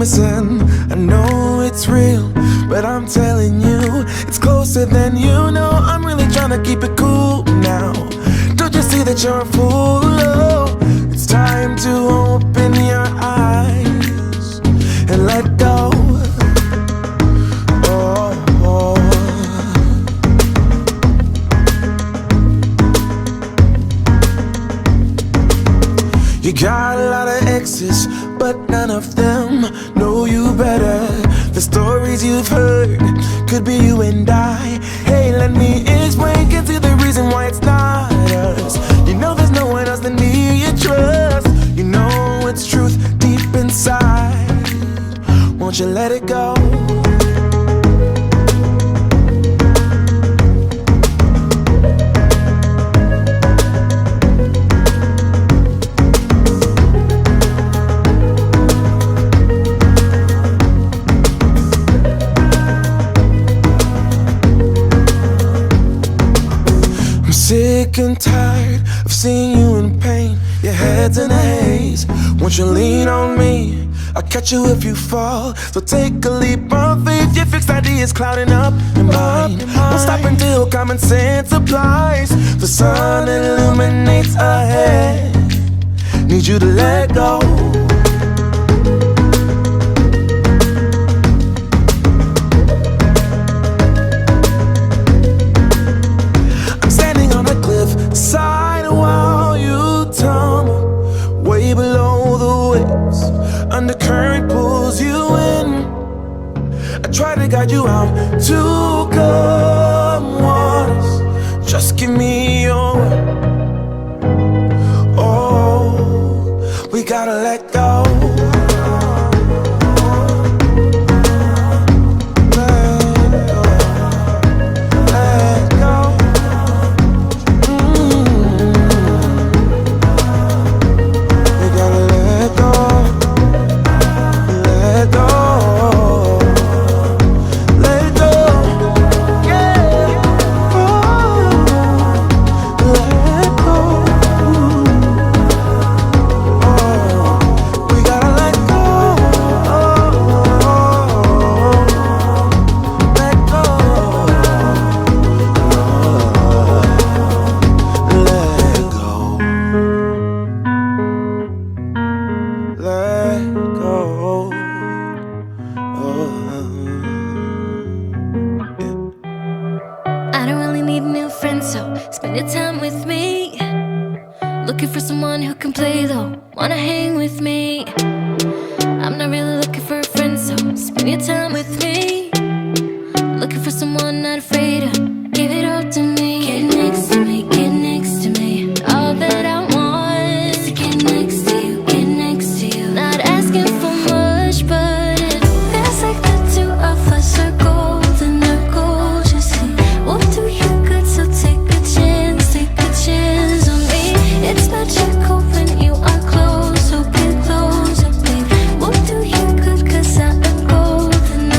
promising. I know it's real, but I'm telling you, it's closer than you know. I'm really trying to keep it cool now. Don't you see that you're a fool? Oh, it's time to open your eyes and let go. You got a lot of exes, but none of them know you better. The stories you've heard could be you and I. Hey, let me explain, get to the reason why it's not us. You know there's no one else that need your trust. You know it's truth deep inside. Won't you let it go? Sick and tired of seeing you in pain. Your head's in a haze. Won't you lean on me? I'll catch you if you fall. So take a leap of faith. Your fixed ideas clouding up your mind. Won't stop until common sense applies. The sun illuminates ahead. Need you to let go. Side while you tumble way below the waves. Undercurrent pulls you in. I try to guide you out to calm waters. Just give me your word. Oh, we gotta let go. Close, so get closer, babe. What do you good? 'Cause I am golden.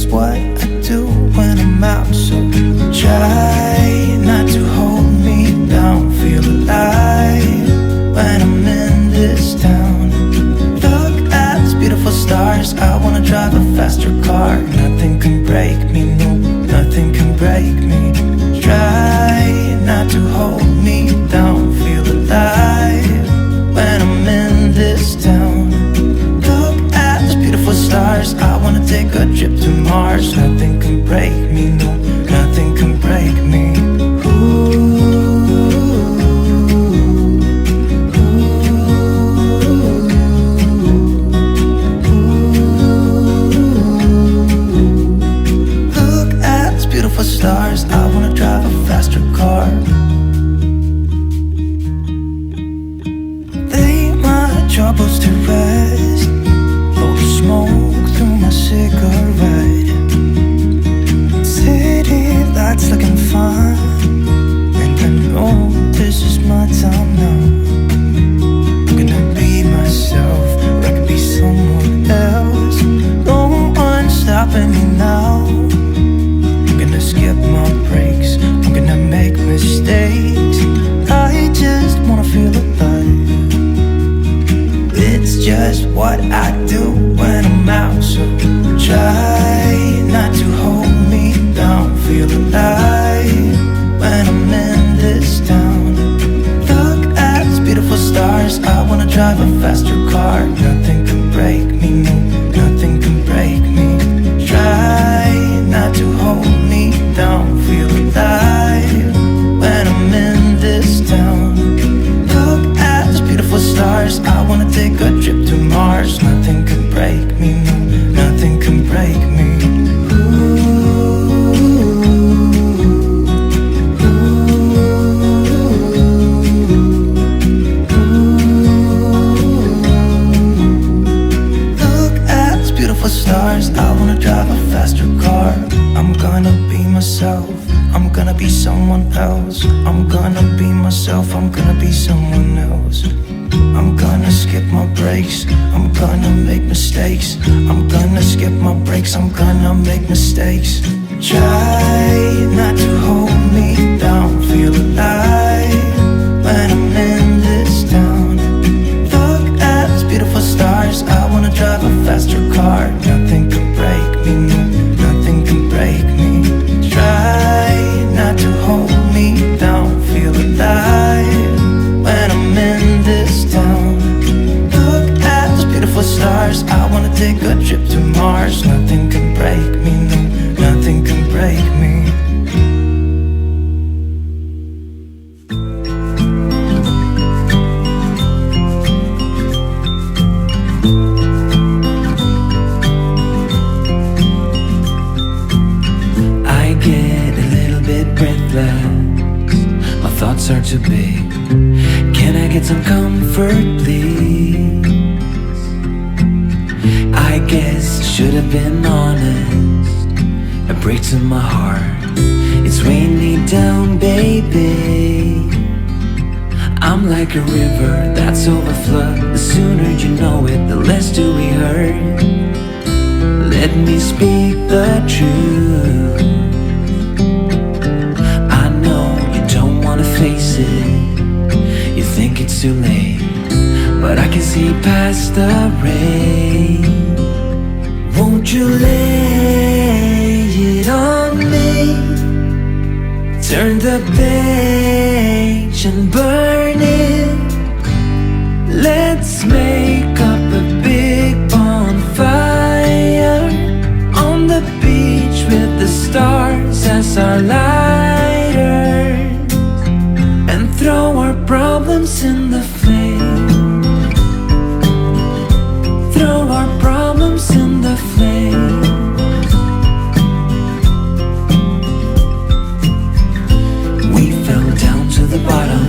just what I do when I'm out. So try not to hold me down. Feel alive when I'm in this town. Look at these beautiful stars. I wanna drive a faster car. Nothing can break me, no, nothing can break me. Try not to hold me down. Feel alive when I'm in this town. Look at these beautiful stars. I wanna take a trip to Mars. Nothing can break me, no, nothing can break me. Look at these beautiful stars. I wanna drive a faster car. Lay my troubles to rest. Blow the smoke through my cigarette. City lights looking fine, and I know this is my time now. I'm gonna be myself, or I could be someone else. No one's stopping me now. I'm gonna skip my breaks, I'm gonna make mistakes. I just wanna feel alive. It's just what I do when I'm out. So try not to hold me down. Feel alive when I'm in this town. Look at these beautiful stars. I wanna drive a faster car. Nothing can break me, no, nothing can break me. Try not to hold me down. Feel alive when I'm in this town. Look at these beautiful stars. I wanna take a trip to Mars. Nothing can break me, no, nothing can break me. Look at these beautiful stars. I wanna drive a faster car. I'm gonna be myself, I'm gonna be someone else. I'm gonna be myself, I'm gonna be someone else. I'm gonna skip my breaks, I'm gonna make mistakes. I'm gonna skip my breaks, I'm gonna make mistakes. Try not to hold me down. Feel alive when I'm in this town. Look at these beautiful stars. I wanna drive a faster car. Nothing can break me, no, nothing can break me. Try not to hold me down. Feel alive when I'm in this town. Look at those beautiful stars. I wanna take a trip to Mars. Nothing can break me, no, nothing can break me. I get a little bit breathless. My thoughts are too big. Can I get some comfort, please? I guess I should have been honest. A break to my heart. It's weighing me down, baby. I'm like a river that's overflowed. The sooner you know it, the less do we hurt. Let me speak the truth. I know you don't wanna face it. You think it's too late, but I can see past the rain. Won't you lay it on me? Turn the page and burn it. Let's make up a big bonfire on the beach with the stars as our lighters, and throw our problems in the flame. Throw our problems in the flame. We fell down to the bottom,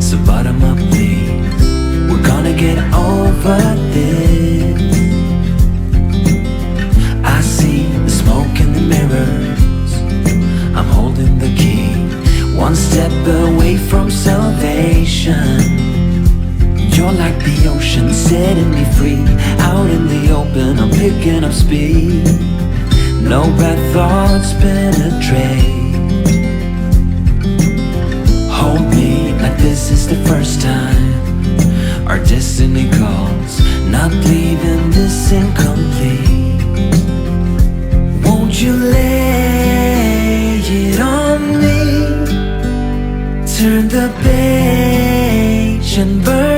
so bottom up please. We're gonna get over this. I see the smoke in the mirrors. I'm holding the key, one step away from salvation. You're like the ocean, setting me free. Out in the open, I'm picking up speed. no bad thoughts penetrate. Hold me like this is the first time. Our destiny calls, not leaving this incomplete. Won't you lay it on me? Turn the page and burn